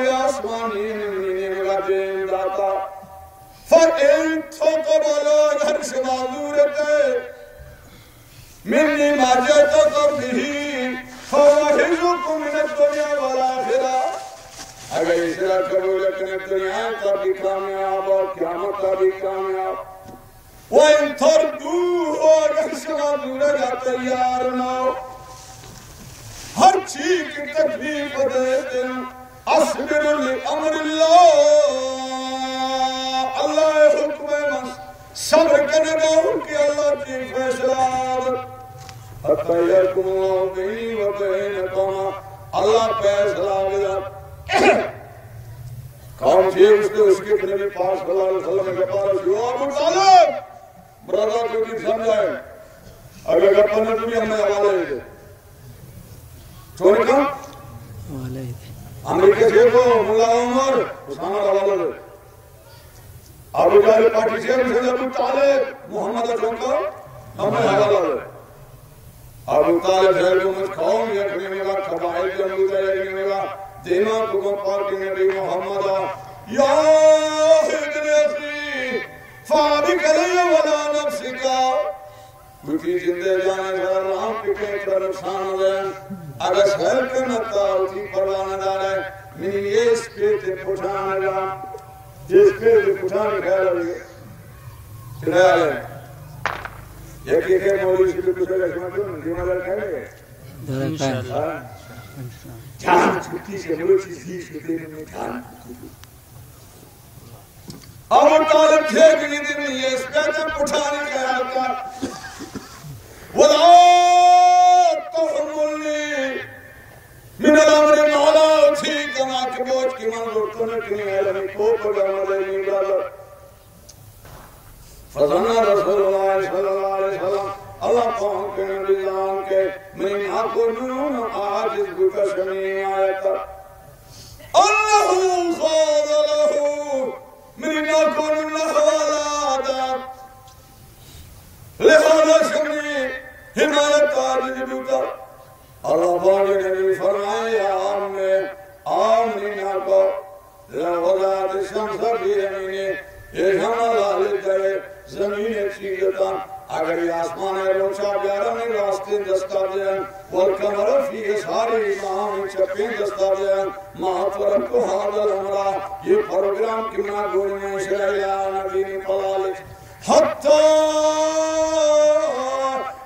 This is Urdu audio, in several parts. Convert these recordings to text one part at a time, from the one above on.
آسمانی نمینی مگاجین داتا فَإِن تَقَبَلَا اگر شمازورت منی ماجت قبلی فَوَحِزُكُمْ مِنَ الدُّنْيَا وَالْآخِرَةِ اگر اسرا قبول کرنے دنیا کا بھی کامیاب اور قیامت کا بھی کامیاب وَإِن تَرْدُوهُ اگر شمازورت کا تیار نہ ہو ہر چیز کی تکلیف دیتے ہیں اصبر لِأَمْرِ اللَّهِ اللہ حکم من صبر کرنے گا کہ اللہ کی فیصلہ حتی یکم اللہ بینی و بینکم اللہ فیصلہ گیا کون چیز اس کے نبی پاک صلی اللہ علیہ وسلم کے پاس جو ابو طالب برادر کو بھی سمجھائے اگر اپنے دنیا میں حوالے دے چھوڑے کا امریکہ سے کو ملا عمر اسامہ حوالے دے ابو جہل پارٹی سے ابو طالب محمد اسلام کا ہمیں حوالہ دے ابو طالب حکومت قوم یقینی گا قبائل کے اندر یقینی گا دینا حکم پاک نبی محمد یا ابن اخی فابق علیہ ولا نفسی کا کیونکہ زندے جانے کا رام پکے پر نقصان دے اگر سہل کرنا تا اسی پروانا دارے منی یہ اس پیتے پٹھانے جا جس پیتے پٹھانے خیال ہوئی چلے آئے ایک مولی سے بھی کچھ رکھنا کیوں دینا در کھائے گئے جان چھوٹی سے ملوچی سیش کے دینے میں جان ابو طالب تھے کہ یہ دن یہ اس پیتے پٹھانے خیال کا وَلَا تَحْمُلْنِي من الامر مولا تھی کما کہ بوجھ کی منظور کنکنی علمی کو پڑھانا لینی بلالر فضانا رسول اللہ صلی اللہ علیہ وسلم اللہ قوم کے نبیان کے من اکنون آجز بکا شمی آیتا اللہ خاض لہو من اکنون حوالا لہذا شمی حمایت آجز بکا اللہ باقی نبی فرمائے یا آمنینا کو لغذات شمس بھی امینی یہ جانا لالت کرے زمین چیزتا اگر یہ آسمان ہے روچا بیارا میں راستے دستا دیں والکمر فی ساری امام چپین دستا دیں محفرم کو حاضر ہمرا یہ پروگرام کمنا گوڑی میں شرعیہ نبی پلالک حتی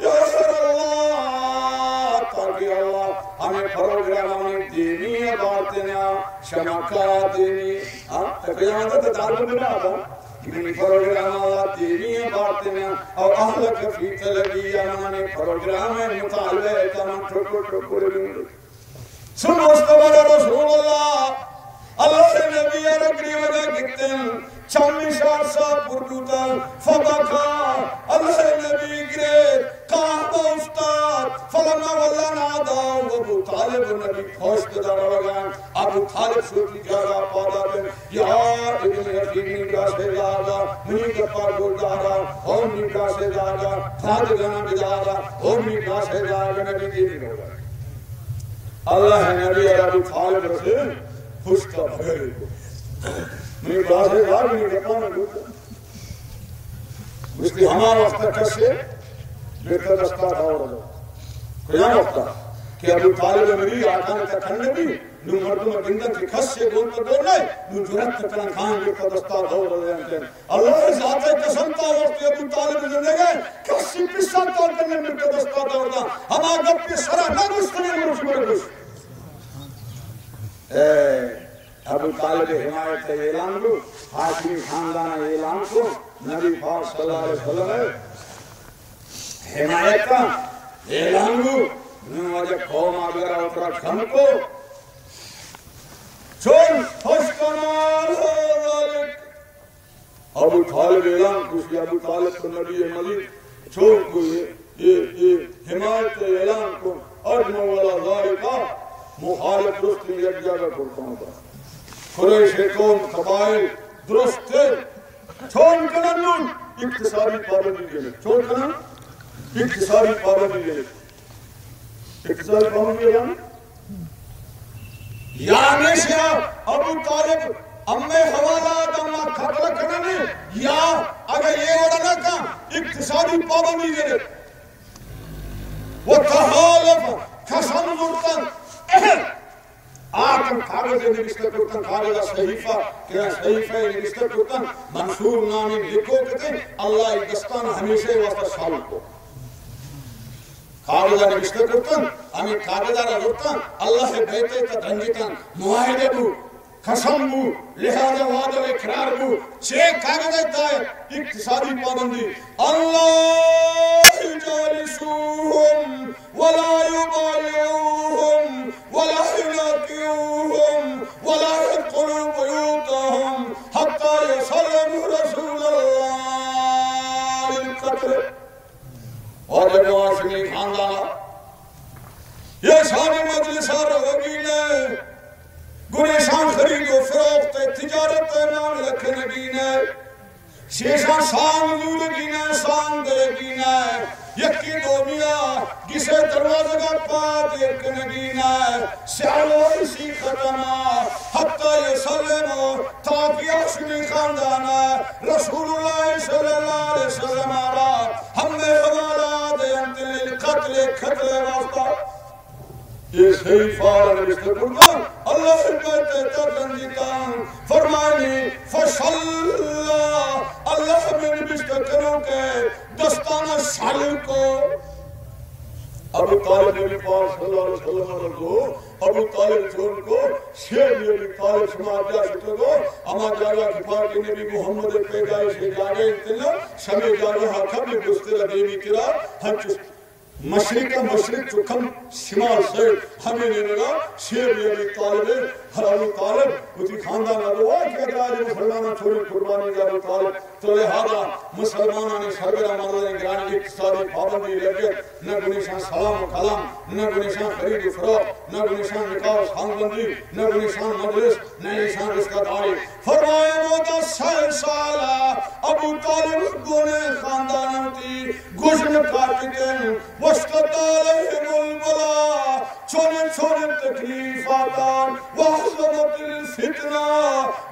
یسر اللہ تاکہ اللہ ہمیں پروگرام دینی باتنا شمکات دینی تقیامت تعلق بنا تھا من پروگرام اللہ دینی باتنا اور اہلک فی تلبیہ ہمیں پروگرام مطالبہ تمام ٹھوکو رہی سن مستبر رسول اللہ اللہ نبی رکھنی وجہ کہتے ہیں چامی شاہ صاحب پردوتال فبکا اللہ نبی گرے کعبہ استاد فلما واللہ ناداؤ ابو طالب نبی خوشت دار وگان ابو طالب سوٹی جارا پادا دن یا ابن یقینی کا سے دادا منی گپا گردارا ہومی کا سے دادا تھاج گنا بدارا ہومی کا سے دادا نبی دینی ہوگا اللہ نبی ابو طالب رسول خوش کا بھگری کو منی بازے دار منی گپانا گوتا اس کی ہمارا وقت کسے بہتر رستہ تھا اور رضا قیام وقتا کہ ابو طالب میری آکانے تک کھنڈے بھی نو مردم گندن کی کھس سے دون پر دور لائے نو جرات تکران خان بہتر رستہ تھا اور رضا اللہ ذات قسمتا وقت ابو طالب زندے گئے کسی پسان طور کرنے بہتر رستہ تھا اور رضا ہم آگا پہ سرہ نہ گسکنے مرش مرگس ابو طالب حمایت کا اعلان کو حاشمی خاندان اعلان کو نبی پاک صلی اللہ علیہ وسلم حمایت کا اعلان کو نواجہ قوم آگرہ اترا کھن کو چون خوش کنال ہو ذالک ابو طالب اعلان کو اس ابو طالب کو نبی مزید چون کو یہ حمایت کا اعلان کو اجمع والا ذالکہ مخالف درست میں یک جگہ کرتا ہوں قریش قوم قبائل درست ہے چھوڑ کنن اقتصادی پابندی کے لئے چھوڑ کنن اقتصادی پابندی کے لئے اقتصادی پابندی کے لئے یعنی سے ابو طالب امی حوالات اما خطر کرنے یا اگر یہ وڑنا کا اقتصادی پابندی دے وہ تحالف خسم زورتن آتم کاغذ نوشتہ کرتن کاغذ صحیفہ کہ صحیفہ نوشتہ کرتن منصور نامی لکھو کہتے اللہ دستان ہمیشہ واسطہ سال کو کاغذ نوشتہ کرتن ہمیں کاغذ رہتن اللہ بیتے تا دھنگتن معاہدے بو قسم بو لہذا وعدہ اقرار بو چھے کاغذ تائے اقتصادی پابندی اللہ جالسوہم ولا يبايعوهم ولا يناكروهم ولا يدخلوا بيوتهم حتى يسلموا رسول الله للقتل اور جنوان سنی خاندانا یہ شانی مجلس روگینے گنیشان خرید و فروخت تجارت نام لکھن گینے شیشان سان دور گینے سان دے گینے یکی دومیا کسے دروازہ کا پات یکن گینا سیالو اسی ختمہ حتی یسلمو تاکیا شنی خاندانا رسول اللہ صلی اللہ علیہ وسلم آرہ ہم نے حوالا دینتن للقتل قتل واسطہ یہ صحیح فارغ رشتہ کرتا اللہ حکمت ترزنجیتان فرمائنی فشاللہ اللہ میں رشتہ کروں کے دستانہ شال کو ابو طالب نبی پاک صلی اللہ علیہ وسلم کو ابو طالب چھوڑ کو شیر نبی طالب سماعت جا شکر کو اما جاگا کفار کے نبی محمد پیدائش جاگے انتنا شمی جاگا حقب بستر دیوی تیرا ہنچ مشرق کا مشرق چکم شمال سے ہمیں نے لگا شیر نبی طالب ہر ابو طالب اسی خاندان ادوا کہ اگر آج مسلمانہ چھوڑی قربانی جا ابو طالب تو لہذا مسلمانہ نے سرگرہ مدد گرانی کی اقتصادی پابندی لگے نہ گنیشان سلام و کلام نہ گنیشان خرید و فروخت نہ گنیشان نکاح و خاندبندی نہ گنیشان مجلس نہ نشان رشتہ داری فرمائے موتا 100 سالہ ابو طالب گنے خاندان تھی گوشن کاٹکن وشکت علیہم البلا چھوڑن تکلیف آتان وحضرت الفتنہ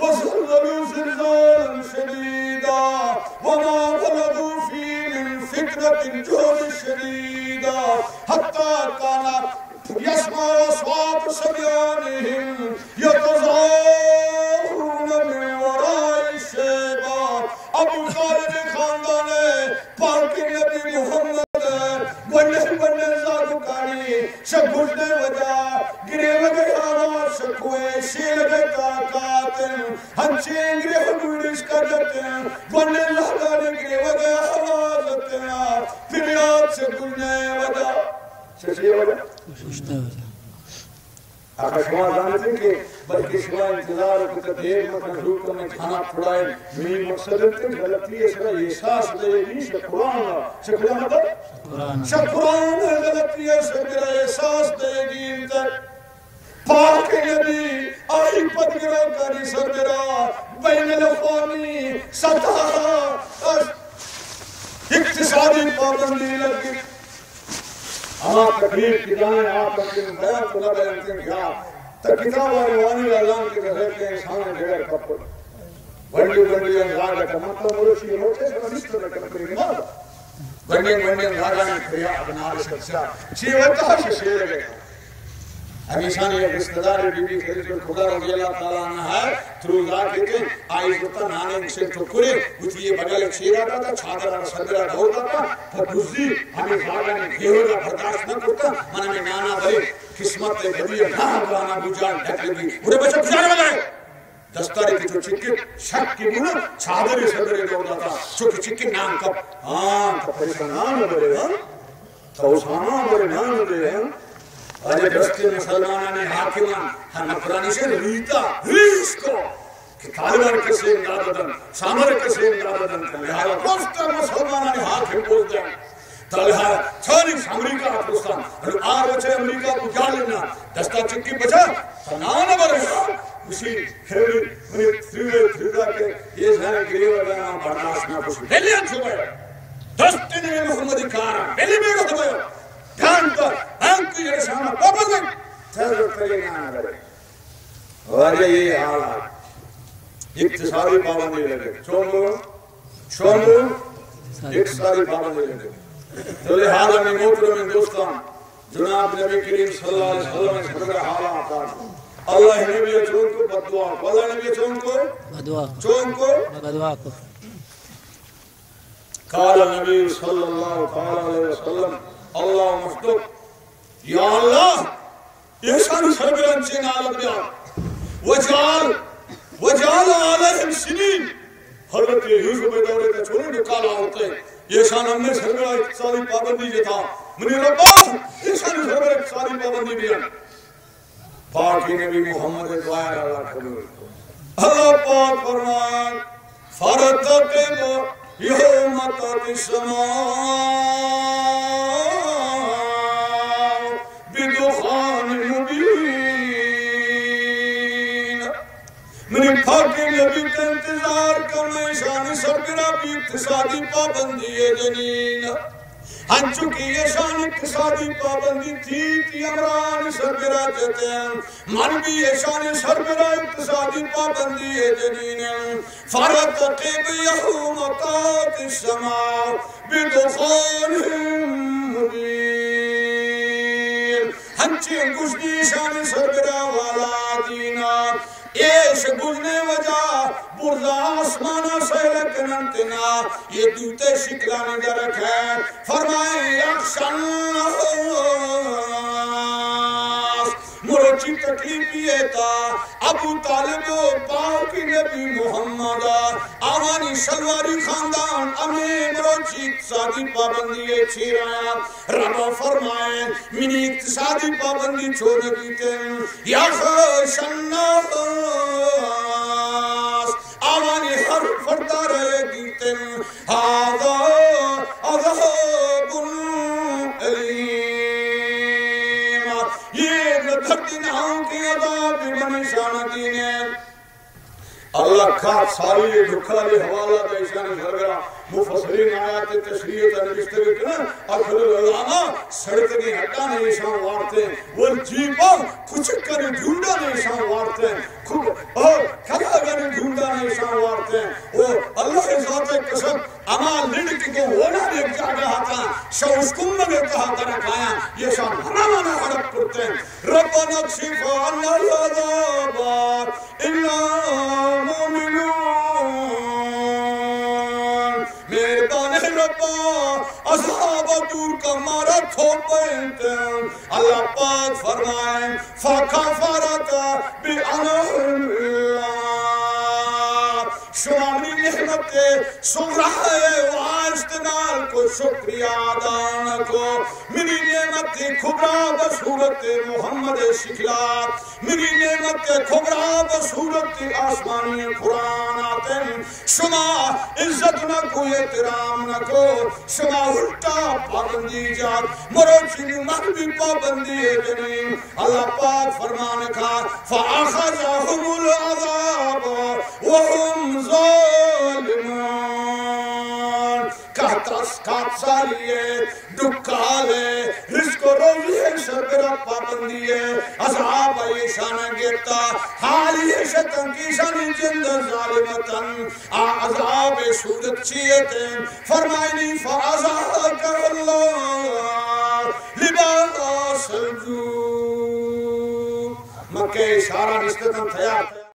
وزلزلوا زلزالا شدیدا وما بلغوا فی الفتنة الجهد الشديدة حتى كان يسمع أصوات صبيانهم يتظاهرون من وراء الشيبة ابو طالب خاندان پاک نبی محمد بننے زادو کاری شکوشنے وجہ گرے وگے آواز شکوئے شیر گے کاکاتن ہنچے انگرے حدودش کرتن بننے لہدانے گرے وگے آواز اتنا پھریات سے گلنے وجہ ششی وجہ آقا شما جانتے ہیں کہ بلکہ شما انتظار کو دیر مکن روح میں کھانا پھڑائیں مین مقصد ہے غلطی ہے شکا احساس دے گی شکران شکران مطلب شکران غلطی ہے شکرہ احساس دے گی انتر پاک نبی آئی پتگرہ کری سرگرہ بین الاقوامی سطح اقتصادی پابندی لگی آپ تقریب کی جائیں آپ اپنے بیان کو نہ بیانتے ہیں کیا کتاب آروانی اللہ کے گھر کے انسان بغیر کپڑ بڑی انگار کا مطلب مروشی ہوتے ہیں مریض تو نکل کری نہ بڑی انگار نے کھیا بنا لے سکتا چی ہوتا ہے شیر گئے ہمیشہ نے ایک رشتدار بی بی خدیجہ خدا رضی اللہ تعالیٰ عنہ ہے تروزہ کہتے ہیں آئی جتا نانے سے ٹھکرے اٹھی یہ بغل ایک شیر آتا تھا چھادرہ صدرہ دھوتا تھا پھٹوزی ہمیں خاگا نے گھیوڑا برداشت نہ کرتا منہ میں نانا بھائی قسمت بدی نہ گانا بجان ڈھک لگی انہیں بچہ بجانے بجائے دستاری کی جو چکی شک کی بنا چھادرہ صدرہ دھوتا تھا چکی چکی نام کب کپڑی کا نام بڑے تو اس نام بڑے نام بڑے اور یہ دستے مسلمانہ نے حاکمان ہر مقرانی سے ریتا ریس کو کہ طالبان کسے امدادن سامر کسے امدادن لہذا دوستا مسلمانہ نے حاکم بول دیں طالحہ چھانیس امریکہ پرستان آر بچے امریکہ کو کیا لینا دستا چکی بچا تنانا برہا اسی کھیلی منی تھریدہ کے یہ زہنے گریو اگانا برداشت نہ پوچھ بیلیاں چھوڑے دستے نے محمدی کارا بیلی بیڑا دبایا دھیان کر انکی رشانہ پاپا گئی تھر کرے نہ کرے اور یہ حالات اقتصادی پابندی لگے چونگو اقتصادی پابندی لگے تو لہذا میں محترم دوستان جناب نبی کریم صلی اللہ علیہ وسلم نے سبقہ حالات آتا اللہ نبی چون کو بدعا کو اللہ نبی چون کو بدعا کو قال نبی صلی اللہ علیہ وسلم اللہ مفتق یا اللہ احسان سرگرن چین آلت بیا وجعل علیہم سنین حضرت یوسف دورے کا چھوڑے نکالا ہوتے ہیں یہ شان ہم نے سرگرہ اقتصادی پابندی جو تھا منی ربا یہ شان سرگرہ اقتصادی پابندی بیا پاکی نبی محمد دعائے اللہ قبول اللہ پاک فرمان فرتقب یوم تاتی السماء بدخان مبین منی پاکی نبی کا انتظار کرنے شان سرگرہ بھی اقتصادی پابندی جنین ہن چکی یہ شان اقتصادی پابندی تھی عمران سرگرہ کہتے ہیں من بھی یہ شان سرگرہ اقتصادی پابندی جنین فرتقب یوم تاتی السماء بدخان مبین ہنچی گشتی شان سرگرہ والا دینا ایش گزنے وجہ برزا آسمانہ سیلک ننتنا یہ دوتے شکلانی درک ہے فرمائے یخشن ناس مروچی تکلیف یہ تھا ابو طالب و پاکی نبی محمد آوانی شلواری خاندان امیں مروچی اقتصادی پابندی چھیرایا رب فرمائے منی اقتصادی پابندی چھوڑنے دیتے یخشن ناس آوانی ہر فردہ رہے گیتے آذا عذاب علیم یہ دھرتناؤں کی عذاب بنشان دینے اللہ کا ساری دکھالی حوالہ دیشان سرگرہ مفسرین آیات تشریح تنبشتگی کرنا اکھل العلامہ سڑکنے ہٹانے ایشان وارتے ہیں وہ جیبا کچھ کرنے ڈھونڈانے ایشان وارتے ہیں اور کھڑا کرنے ڈھونڈانے ایشان وارتے ہیں وہ اللہ ذات قسم اما لڑکی کو ہونا دیکھ جا رہا تھا شوش کم میں کہا ترک آیا یہ شان ہنامانا حرق کرتے ہیں ربنا اکشف عنا العذاب الا مومنون مہربان ربا عذاب دور کا مارا تھوپتے ہیں اللہ پاک فرمائیں فَكَفَرَتَ بِعَنَهُمْ شمامی نحمت سغرائے واشتنال کو شکریہ دان کو میری نعمت کھبرا بصورت محمد شکلات میری نعمت کھبرا بصورت آسمانی قرآن آتے شما عزت نہ کو احترام نہ کو شما الٹا پابندی جات مروچی محبی پابندی جنین اللہ پاک فرمانے کا فَأَخَذَهُمُ الْعَذَابَ وَهُمْ ظالمون کہترس کات سالیے دکھالے رزق و روزی سرگرہ پابندی ہے عذاب ایشان گرتا حالی شتن کی شان جند ظالمتن عذاب صورت چیئتیں فرمائنی فَعَذَاكَ اللَّهِ لِبَاسَ الْجُوعِ مکہ اشارہ نستتن تھیا